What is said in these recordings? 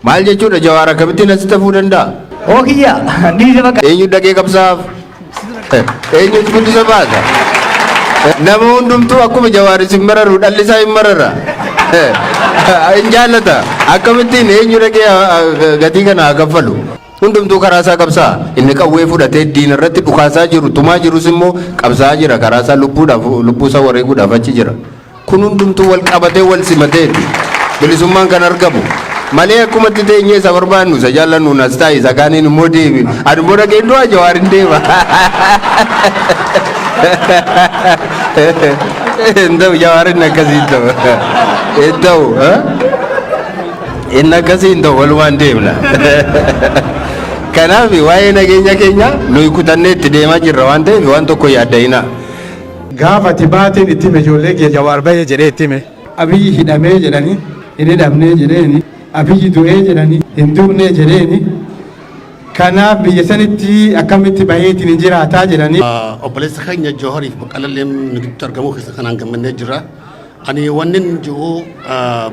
Maal jechuudha Jawaar akkamittiin asitti hafuu danda'a? Okiyyaa dhiise bakka. Eenyu dhaqee qabsaaf? Eenyutu guddisa baasa? Nama hundumtuu akkuma Jawaaris hin mararu dhalli isaa hin marara. Hin jaallata. Akkamittiin eenyu dhaqee gatii kana haa kaffalu? Hundumtuu karaa isaa qabsaa. Inni qawwee fudhatee diina irratti dhukaasaa jiru tumaa jirus immoo qabsaa jira karaa isaa lubbuu isaa wareeguudhaaf achi jira. Kun hundumtuu wal qabatee wal simateeti. Bilisummaan kan argamu. Malee akkumatti teenyee isa barbaannu isa jaallannu nas taa'e isa kaaniin immoo deebi. Ani immoo dhaqee du'a Jawaar hin deema. Hin ta'u Jawaar inni akkasii hin ta'u. Hin ta'u. Inni akkasii hin ta'u walumaan deemna. Kanaaf waa'ee nageenya keenya nuyi kutannee itti deemaa jirra waan ta'eef waan tokko yaadda'ina. Gaafa ati baatiin itti hime ijoollee kee Jawaar bahee jedhee itti hime. Abiyyi hidhamee jedhanii hin hidhamnee jedheeni. Abiyyi du'ee jedhanii hin duunee jedheeni. Kanaaf biyya sanitti akkamitti baheetiin hin jiraataa jedhanii. Obboleessa keenya Jawahariif Baqqalallee nuti argamu keessa kanaan gammannee jirra. Ani wannin jiru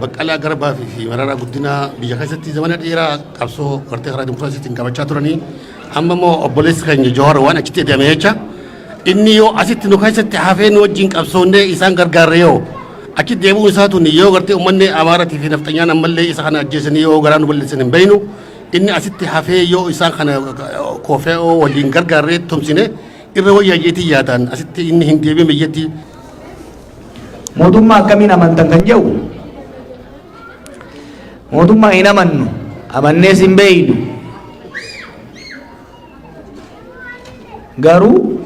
Baqqalaa Garbaa fi Mararaa Guddinaa biyya keessatti zamana dheeraa qabsoo gartee karaa dimokiraasiitiin qabachaa turanii. Amma immoo obboleessa keenya Jawahar waan achitti deemee jecha inni yoo asitti nu keessatti hafee nu wajjin qabsoonnee isaan gargaarre yoo achi deebi'uun isaa tun yoo gartee uummanni Amaaratii fi Nafxanyaan ammallee isa kana ajjeesanii yoo garaa nu balleessan hin beeynu inni asitti hafee yoo isaan kana koofee waliin gargaarree tumsine irra wayyaayyeetii yaadaan asitti inni hin deebiin biyyatti. Mootummaa akkamiin amantan kan jedhu mootummaa hin amannu amannees hin beeynu garuu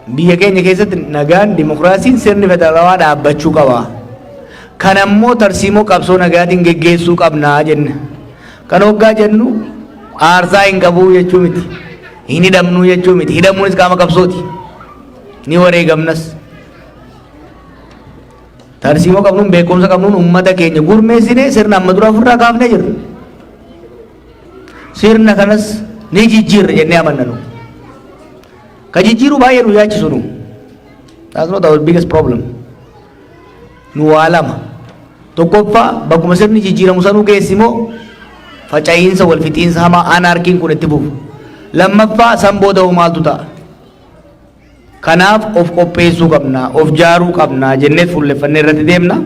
biyya keenya keessatti nagaan dimokiraasiin sirni federaalawaa dhaabbachuu qaba. Kan ammoo tarsiimoo qabsoo nagaatiin geggeessuu qabnaa jenna. Kan hoggaa jennu aarsaa hin qabuu jechuu miti. Hin hidhamnuu jechuu miti. Hidhamuunis qaama qabsooti. Ni wareegamnas. Tarsiimoo qabnuun beekumsa qabnuun uummata keenya gurmeessine sirna amma dura ofirraa kaafnee jirra. Sirna kanas ni jijjiirra jennee amanna nu. Ka jijjiiruu baay'ee nu yaachisu nu. That's not our biggest problem. Nu waa lama. Tokkoffaa bakkuma sirni jijjiiramu sanuu geessimoo faca'iinsa wal fixiinsa hamaa anarkiin kun itti buufu. Lammaffaa san booda maaltu ta'a. Kanaaf of qopheessuu qabna, of jaaruu qabna jennee fuulleffannee irratti deemna.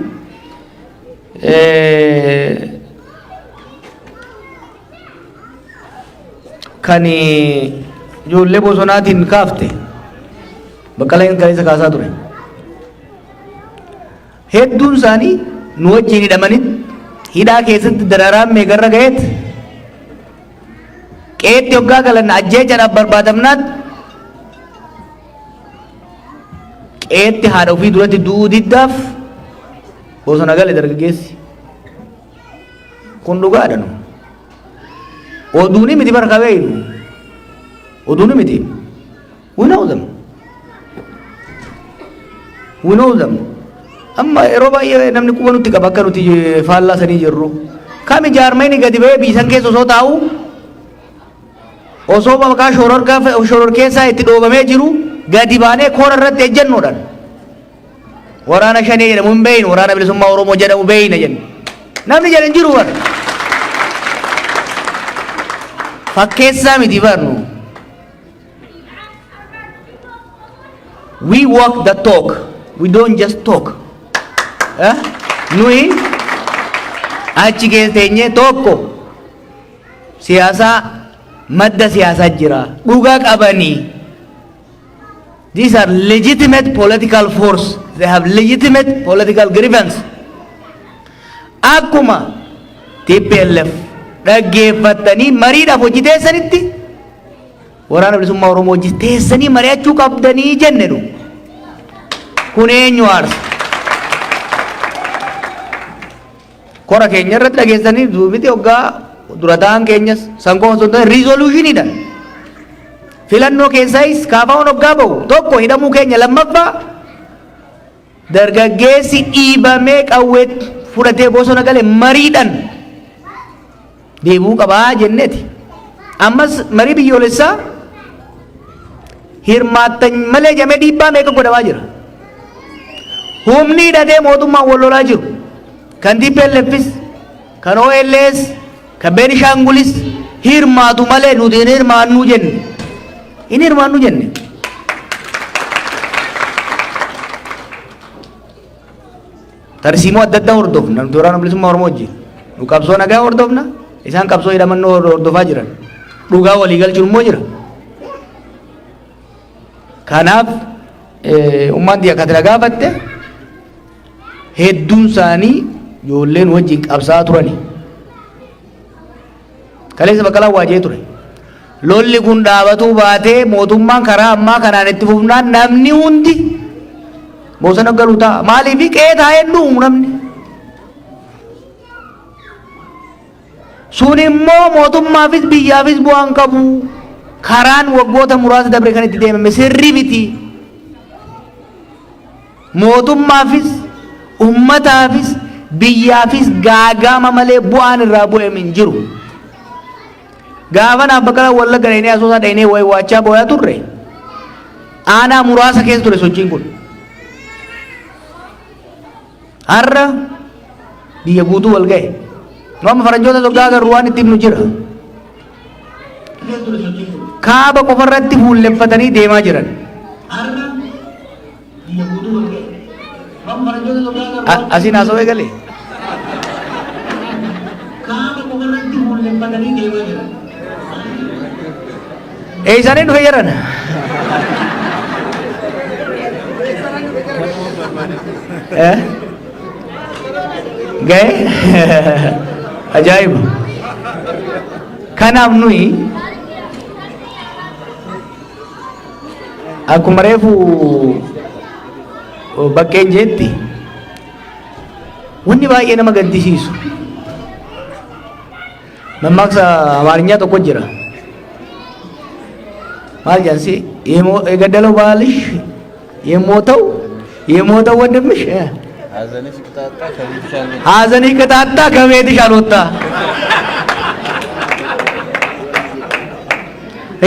Kan ijoollee bosonaatiin kaafte Baqqalaan kan isa kaasaa ture. Hedduun isaanii nu wajjin hidhamanii hidhaa keessatti dararaan meeqarra ga'eet qeetti hoggaa galan ajjeechaadhaaf barbaadamnaat qeetti haadha ofii duratti duudiddaaf bosona gale dargaggeessi. Kun dhugaadha nu. Oduuni miti barka beeynu. Oduuni miti. We know them. We know them. Amma yeroo baay'ee namni quba nutti qaba akka nuti faallaa sanii jirru. Kami jaarmayni gadi ba'ee biisan keessa osoo taa'u osoo maqaa shororkeessaa itti dhoobamee jiru gadi baanee koora irratti ejjennoodhaan waraana shanii jedhamu hin beeynu waraana bilisummaa Oromoo jedhamu beeyna jenna. Namni jedhan jiru bara. Fakkeessaa miti barnu. We walk the talk. We don't just talk. Nui achi keessa teenyee tokko siyaasaa madda siyaasaa jira dhugaa qabanii. These are legitimate political force. They have legitimate political grievance. Akkuma TPLF dhaggeeffatanii mariidhaaf hojii teessanitti waraana bilisummaa Oromoo hojii teessanii mari'achuu qabdanii jenne nu. Kun eenyu aarsa? Kora keenya irratti dhageessanii duubiti hoggaa dura ta'an keenyas sankoo osoo ta'e riizoluushiniidha. Filannoo keessaayis kaafaa'uun hoggaa bahu tokko hidhamuu keenya lammaffaa dargaggeessi dhiibamee qawwee fudhatee bosona gale mariidhaan deebi'uu qabaa jenneeti. Ammas marii biyyoolessaa hirmaattan malee jamee dhiibbaa meeqa godhamaa jira. Humni hidhatee mootummaan wal lolaa jiru kan TPLFis kan OLS, kan Benishangulis hirmaatu malee nuti hin hirmaannu jenne. Hin hirmaannu jenne. Tarsiimoo adda addaa hordofna. Nuti waraana bilisummaa Oromoo wajjin. Nu qabsoo nagaa hordofna. Isaan qabsoo hidhamannoo hordofaa jiran. Dhugaa walii galchuun immoo jira. Kanaaf ummaan biyya kana gaafatte hedduun isaanii ijoolleen wajjin qabsaa turani. Kaleessa Baqqalaa waajee ture. Lolli kun dhaabatuu baatee mootummaan karaa ammaa kanaan itti fufnaan namni hundi bosona galuu ta'a. Maaliif qe'ee taa'ee dhuumu namni? Sun immoo mootummaafis biyyaafis bu'aan qabu. Karaan waggoota muraasa dabre kan itti deemame sirrii miti. Mootummaafis ummataafis biyyaafis gaagama malee bu'aan irraa bu'ame hin jiru. Gaafa naaf Baqqalaa Wallagga dhaynee Asoosaa dhaynee waachaa boo'aa turre aanaa muraasa keessa ture sochiin kun. Har'a biyya guutuu wal ga'e. Nu amma faranjoota soggaa agarru waan itti himnu jira. Kaaba qofarratti fuulleffatanii deemaa jiran. Asiin haasawee galee. Kaaba qofarratti fuulleffatanii deemaa jiran. Eeysaniin dhufe jiran. Ga'e? Ajaa'iba. Kanaaf nuyi akkuma reefu bakkeen jeetti wanni baay'ee nama gaddisiisu mammaaksa amaarinyaa tokko jira. Maal jaansi የገደለው ባልሽ የሞተው ወንድምሽ ሀዘንሽ ቅጣጣ ከቤትሽ አልወጣ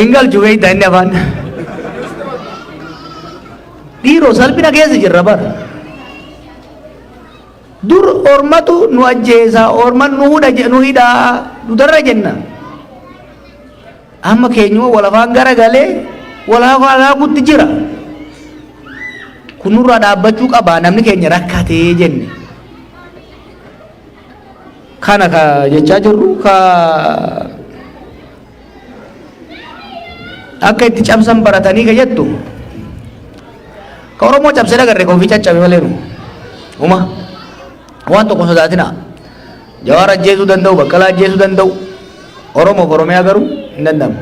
እንገልቹ ገይታን ያፋን ዲሮ ሰልቢና ኬስ ጅራ በር dur ormatu nu ajjeesa orman nu hidha nu darra jenna amma keenyuma walafaan gara galee walafaa gutti jira kunurra dhaabbachuu qaba namni keenya rakkatee jenne kana ka jechaa jirru ka akka itti cabsan baratanii ka jettu ka Oromoo cabsee dagarre ka ofii caccabe malee nu uma waan tokko sodaatina. Jawaar ajjeesuu danda'u, Baqqalaa ajjeesuu danda'u, Oromoof Oromiyaa garuu hin danda'amu.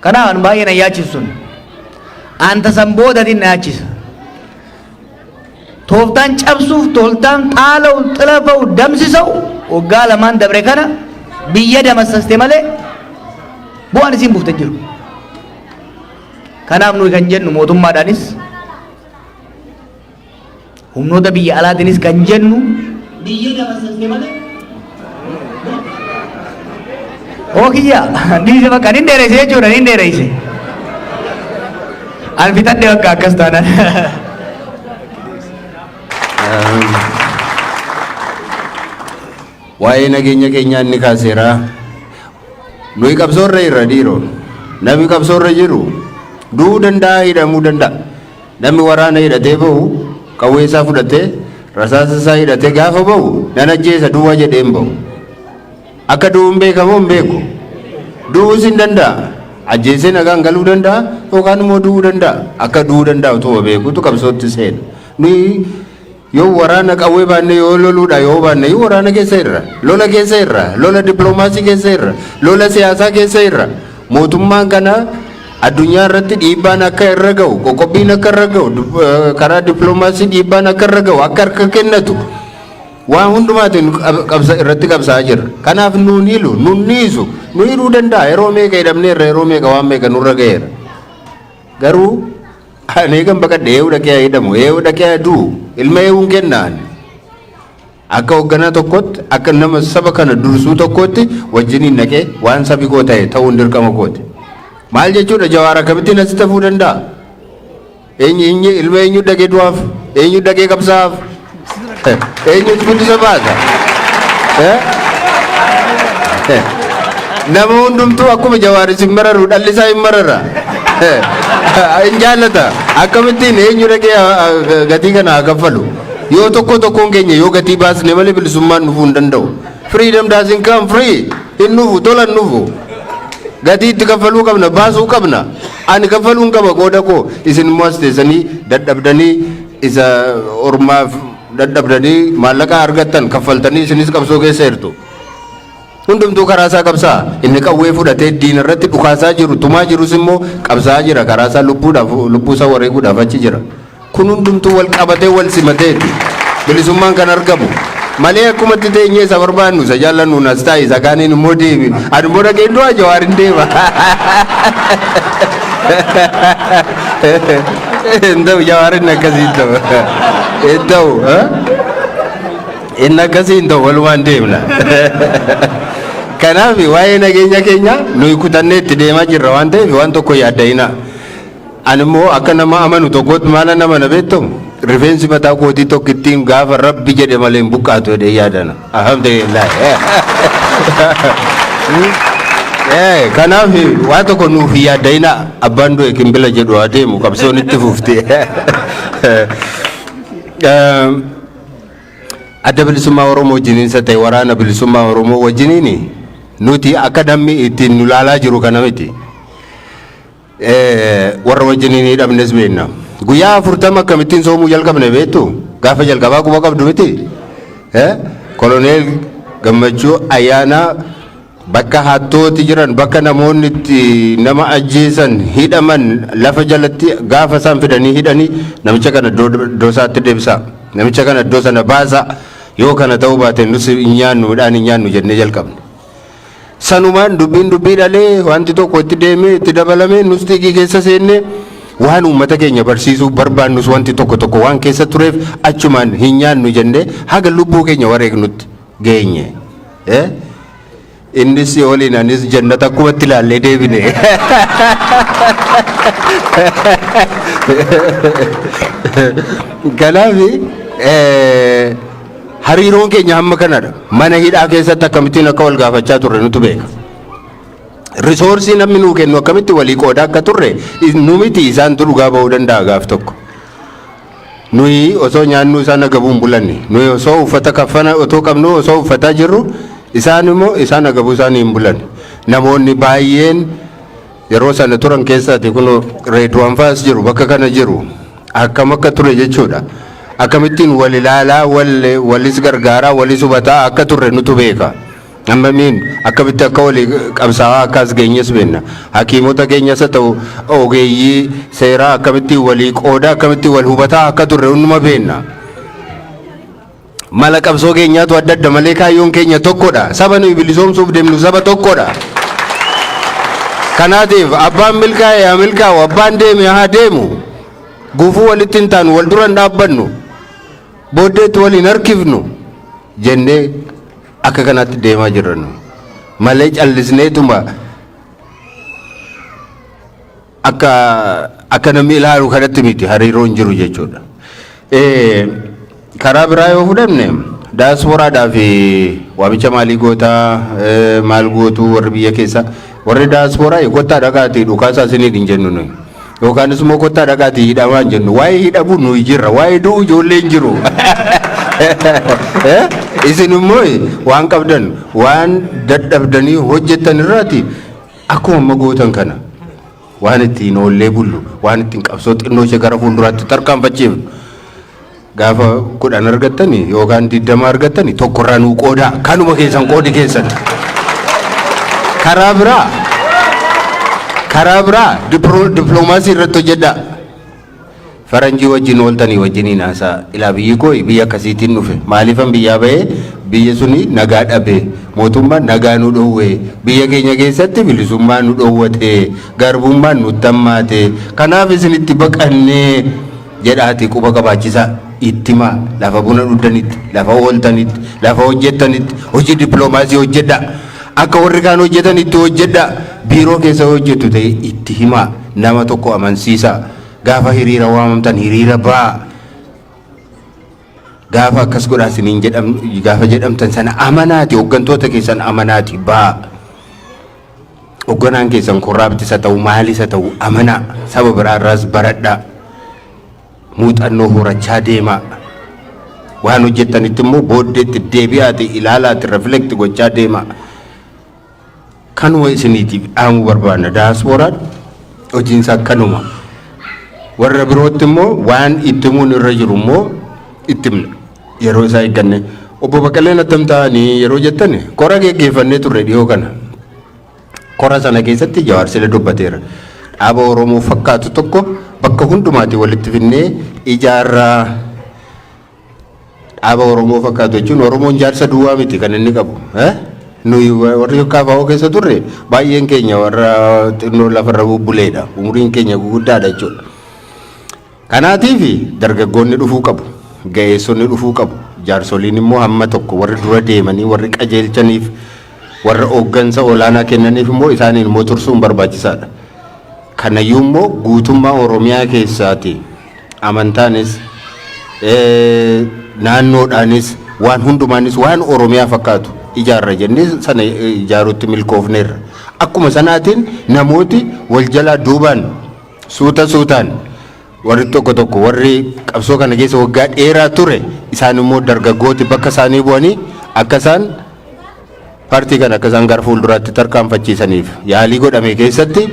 Kanaaf an baay'ee na yaachisu sun anta san boodatiin na yaachisa. Tooftaan cabsuuf tooftaan xaala'u xilafa'u damsisa'u waggaa lamaan dabre kana biyya damassaste malee bu'aan isiin buufte jiru. Kanaaf nuyi kan jennu mootummaadhaanis humnoota biyya alaatiinis kan jennu biyya damassaste malee ookiyya dhiise bakka nin dheereyse jechuudha nin dheereyse an fitadhe bakka akkas taanan waa'ee nageenya keenyaa inni kaaseera nuyi qabsoorra irra dhiiroo namni qabsoorra jiru du'uu danda'a hidhamuu danda'a namni waraana hidhatee ba'u qawwee isaa fudhatee rasaasa isaa hidhatee gaafa ba'u nan ajjeesa duwwaa jedheen ba'u akka du'uun beekamoo hin beeku du'uus hin danda'a ajjeesee nagaan galuu danda'a yookaan immoo du'uu danda'a akka du'uu danda'a utuma beekutu qabsootti seena nuyi yoo waraana qawwee baanne yoo loluudha yoo baanne yoo waraana keessa irra lola dippiloomaasii keessa irra lola siyaasaa keessa irra mootummaan kana addunyaa irratti dhiibbaan akka irra ga'u qoqqobbiin akka irra ga'u karaa dippiloomaasii dhiibbaan akka irra ga'u akka harka kennatu waan hundumaatiin irratti qabsaa jira. Kanaaf nuun hilu nuun niisu nu hidhuu danda'a yeroo meeqa hidhamneerra yeroo meeqa waan meeqa nurra ga'eera garuu ani kan baqadhe eewu dhaqee hidhamu eewu dhaqee aduu ilma eewuun kennaan akka hoogganaa tokkotti akka nama saba kana dursuu tokkotti wajjiniin dhaqee waan sabi koo ta'e ta'uun dirqama kooti. Maal jechuudha Jawaar akkamittiin asitti hafuu danda'a? Ilma eenyu dhaqee du'aaf? Eenyu dhaqee qabsaa'aaf? Eenyutu guddisa baasa? nama hundumtuu akkuma Jawaar isin mararu dhalli isaa hin marara hin jaallata akkamittiin eenyu dhaqee gatii kana haa kaffalu yoo tokkoon keenya yoo gatii baasne malee bilisummaan dhufuu hin danda'u. Freedom doesn't come free. Hin dhufu tolan dhufu gatii itti kaffaluu qabna baasuu qabna. Ani kaffaluun qaba qooda koo isin immoo as teessanii dadhabdanii isa ormaaf dadhabdanii maallaqa argattan kaffaltanii isinis qabsoo keessa jirtu. Hundumtuu karaa isaa qabsaa inni qawwee fudhatee diina irratti dhukaasaa jiru tumaa jirus immoo qabsaa jira karaa isaa lubbuu isaa wareeguudhaaf achi jira. Kun hundumtuu wal qabatee wal simateeti bilisummaan kan argamu malee akkuma itti teenyee isa barbaannu isa jaallannu nas taa'e isa kaaniin immoo deebi ani immoo dhaqee du'a Jawaar hin deema. Hin ta'u Jawaar inni akkasii hin ta'u hin ta'u inni akkasii hin ta'u walumaan deemna. Kanaaf waa'ee nageenya keenya nuyi kutannee itti deemaa jirra waan ta'eef waan tokko yaadda'ina. Ani immoo akka nama amanu tokkotti maala nama na beektamu rifeensi mataa kootii tokko ittiin gaafa rabbi jedhe malee hin buqqaatu jedhee yaadana. Alhamdulillah. Kanaaf waan tokko nuuf yaadda'ina abbaan du'e kimbila jedhu adeemu qabsoon itti fufte. Adda bilisummaa Oromoo wajjiniinsa ta'e waraana bilisummaa Oromoo wajjiniini nuti akka namni ittiin nu laalaa jiru kana miti. Warra wajjiniin hidhamnes beekna. Guyyaa 40 akkamittiin soomuu jalqabne beektu gaafa jalqabaa quba qabdu miti. Koloneel Gammachuu Ayyaanaa bakka hattooti jiran bakka namoonni itti nama ajjeesan hidhaman lafa jalatti gaafa isaan fidanii hidhanii namicha kana iddoo isaatti deebisa. Namicha kana iddoo sana baasa yoo kana ta'uu baate nus hin nyaannu midhaan hin nyaannu jennee jalqabne. Sanumaan dubbiin dubbii dhalee wanti tokko itti deemee itti dabalamee nus xiqqii keessa seenne waan uummata keenya barsiisuu barbaannus wanti tokko waan keessa tureef achumaan hin nyaannu jennee haga lubbuu keenya wareegnutti geenye. Innis waliin anis jannata akkumatti ilaallee deebine. Kanaaf hariiroon keenya hamma kanadha. Mana hidhaa keessatti akkamittiin akka wal gaafachaa turre nutu beeka. Risoorsii namni nuu kennu akkamitti walii qooda akka turre nu miti isaantu dhugaa ba'uu danda'a gaaf tokko. Nuyi osoo nyaannu isaan agabuun bulanne. Nuyi osoo uffata kafana otoo qabnu osoo uffataa jirru isaan immoo isaan agabuu isaanii hin bulanne. Namoonni baay'een yeroo sana turan keessaati kun reeduwaan faas jiru bakka kana jiru akkam akka ture jechuudha. Akkamittiin wal ilaalaa walis gargaaraa walis hubataa akka turre nutu beeka. Ammamiin akkamitti akka walii qabsaa'aa akkas geenyes beenna. Hakiimota keenyas haa ta'u ogeeyyii seeraa akkamitti walii qooda akkamitti wal hubataa akka turre hunduma beenna. Mala qabsoo keenyaatu adda adda malee kaayyoon keenya tokkodha. Saba nuyi bilisoomsuuf deemnu saba tokkodha. Kanaatiif abbaan milkaa'e haa milkaa'u abbaan deeme haa deemu. Gufuu walitti hin taanu wal dura hin dhaabbannu. Booddeetti waliin harkifnu jennee akka kanatti deemaa jirrannu malee callisneetuma akka namni ilaalu kanatti miti hariiroon jiru jechuudha. Karaa biraa yoo fudhanne daasporaadhaa fi waamicha maalii gootaa maal gootuu warri biyya keessa warri daasporaa kottaa dhaqaatii dhukaasaa isiniin hin jennu nuyi. Yookaan immoo kottaa dhaqaatii hidhamaa hin jennu waa'ee hidhamuu nuyi jirra waa'ee du'u ijoolleen jiru. Isin immoo waan qabdan waan dadhabdanii hojjettan irraati akkuma amma gootan kana waan ittiin oollee bullu waan ittiin qabsoo xinnoo ishee gara fuulduraatti tarkaanfachiifnu gaafa 10 argattanii yookaan 20 argattanii tokkorraa nuu qoodaa kanuma keessan qoodi keessan. Karaa biraa dippiloomaasii irratti hojjedhaa. Faranjii wajjin ooltanii wajjiniin haasaa ilaa biyyi koo biyya akkasiitiin dhufe maaliifan biyyaa bahee biyya suni nagaa dhabe mootummaan nagaa nu dhoowwe biyya keenya keessatti bilisummaa nu dhoowwate garbummaan nu tammaate kanaaf isinitti baqannee jedhaati quba qabaachisaa ittima lafa buna dhuddanitti lafa ooltanitti lafa hojjettanitti hojii dippiloomaasii hojjedhaa akka warri kaan hojjetanitti hojjedhaa biiroo keessa hojjettu ta'e itti himaa nama tokko amansiisaa. Gaafa hiriira waamamtan hiriira baa gaafa akkas godhaa isiniin gaafa jedhamtan sana amanaati hooggantoota keessan amanaati baa hoogganaan keessan korraabtisa ta'u maalisa ta'u amanaa saba biraarraas baradhaa muuxannoo horachaa deemaa waan hojjettanitti immoo booddeetti deebi'aati ilaalaati reflect gochaa deemaa kanuma isiniitiif dhaamuu barbaanna daaspooraan hojiinsa akkanuma warra birootti immoo waan itti himuun irra jiru immoo itti himna yeroo isaa eegganne obbo Baqqaleen attam ta'anii yeroo jettan kora geggeeffannee turre dhiyoo kana kora sana keessatti Jawaar sila dubbateera dhaaba Oromoo fakkaatu tokko bakka hundumaatti walitti finnee ijaarraa dhaaba Oromoo fakkaatu jechuun Oromoon jaarsa duwwaa miti kan inni qabu nuyi warri KFO keessa turre baay'een keenya warra xinnoo lafarra bubbuleedha umuriin keenya guguddaadha jechuudha kanaatiif dargaggoonni dhufuu qabu ga'eessonni dhufuu qabu jaarsoliin immoo hamma tokko warri dura deemanii warri qajeelchaniif warra hooggansa olaanaa kennaniif immoo isaaniin immoo tursuun barbaachisaadha kanayyuu immoo guutummaa Oromiyaa keessaati amantaanis naannoodhaanis waan hundumaanis waan Oromiyaa fakkaatu ijaarra jennee sana ijaaruutti milkoofneerra akkuma sanaatiin namooti wal jalaa duubaan suutaan warri tokko warri qabsoo kana keessa waggaa dheeraa ture isaan immoo dargaggooti bakka isaanii bu'anii akka isaan paartii kana akka isaan gara fuulduraatti tarkaanfachiisaniif yaalii godhame keessatti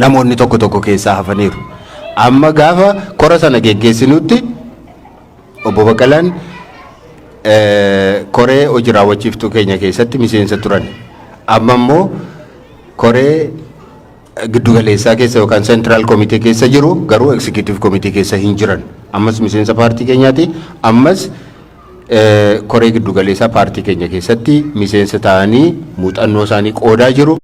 namoonni tokko keessaa hafaniiru amma gaafa kora sana geggeessinutti obbo Baqqalaan koree hojii raawwachiiftuu keenya keessatti miseensa turan amma immoo koree giddugaleessaa keessa yookaan seentiraal komitee keessa jiru garuu eksekuutiif komitee keessa hin jiran ammas miseensa paartii keenyaati ammas koree giddugaleessaa paartii keenya keessatti miseensa ta'anii muuxannoo isaanii qoodaa jiru.